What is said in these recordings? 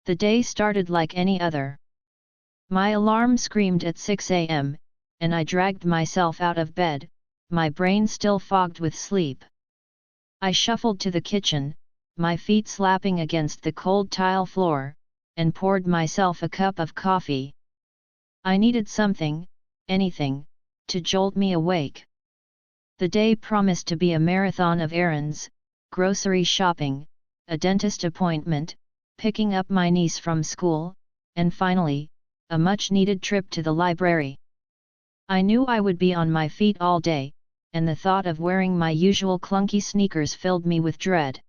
The day started like any other. My alarm screamed at 6 a.m., and I dragged myself out of bed, my brain still fogged with sleep. I shuffled to the kitchen, my feet slapping against the cold tile floor, and poured myself a cup of coffee. I needed something, anything, to jolt me awake. The day promised to be a marathon of errands, grocery shopping, a dentist appointment, picking up my niece from school, and finally, a much-needed trip to the library. I knew I would be on my feet all day, and the thought of wearing my usual clunky sneakers filled me with dread.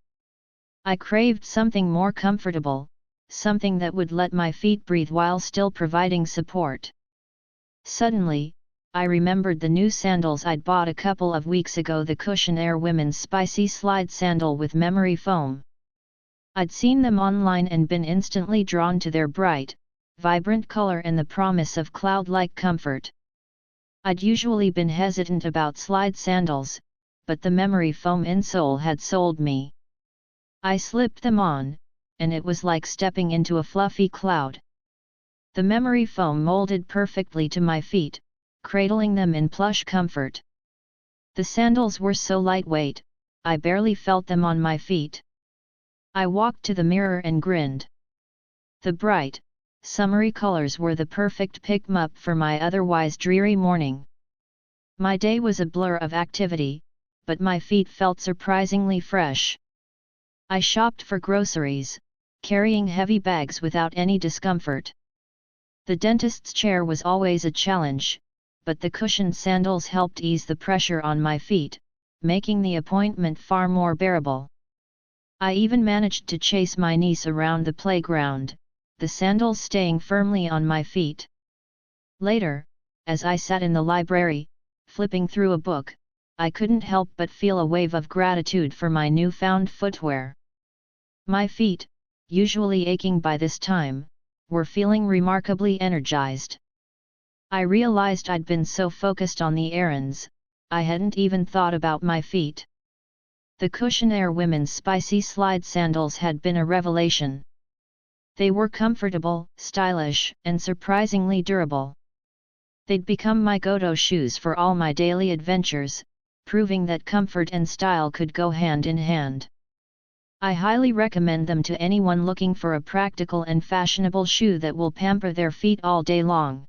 I craved something more comfortable, something that would let my feet breathe while still providing support. Suddenly, I remembered the new sandals I'd bought a couple of weeks ago, the Cushionaire women's spicy slide sandal with memory foam. I'd seen them online and been instantly drawn to their bright, vibrant color and the promise of cloud-like comfort. I'd usually been hesitant about slide sandals, but the memory foam insole had sold me. I slipped them on, and it was like stepping into a fluffy cloud. The memory foam molded perfectly to my feet, cradling them in plush comfort. The sandals were so lightweight, I barely felt them on my feet. I walked to the mirror and grinned. The bright, summery colors were the perfect pick-me-up for my otherwise dreary morning. My day was a blur of activity, but my feet felt surprisingly fresh. I shopped for groceries, carrying heavy bags without any discomfort. The dentist's chair was always a challenge, but the cushioned sandals helped ease the pressure on my feet, making the appointment far more bearable. I even managed to chase my niece around the playground, the sandals staying firmly on my feet. Later, as I sat in the library, flipping through a book, I couldn't help but feel a wave of gratitude for my newfound footwear. My feet, usually aching by this time, were feeling remarkably energized. I realized I'd been so focused on the errands, I hadn't even thought about my feet. The Cushionaire women's spicy slide sandals had been a revelation. They were comfortable, stylish, and surprisingly durable. They'd become my go-to shoes for all my daily adventures, proving that comfort and style could go hand in hand. I highly recommend them to anyone looking for a practical and fashionable shoe that will pamper their feet all day long.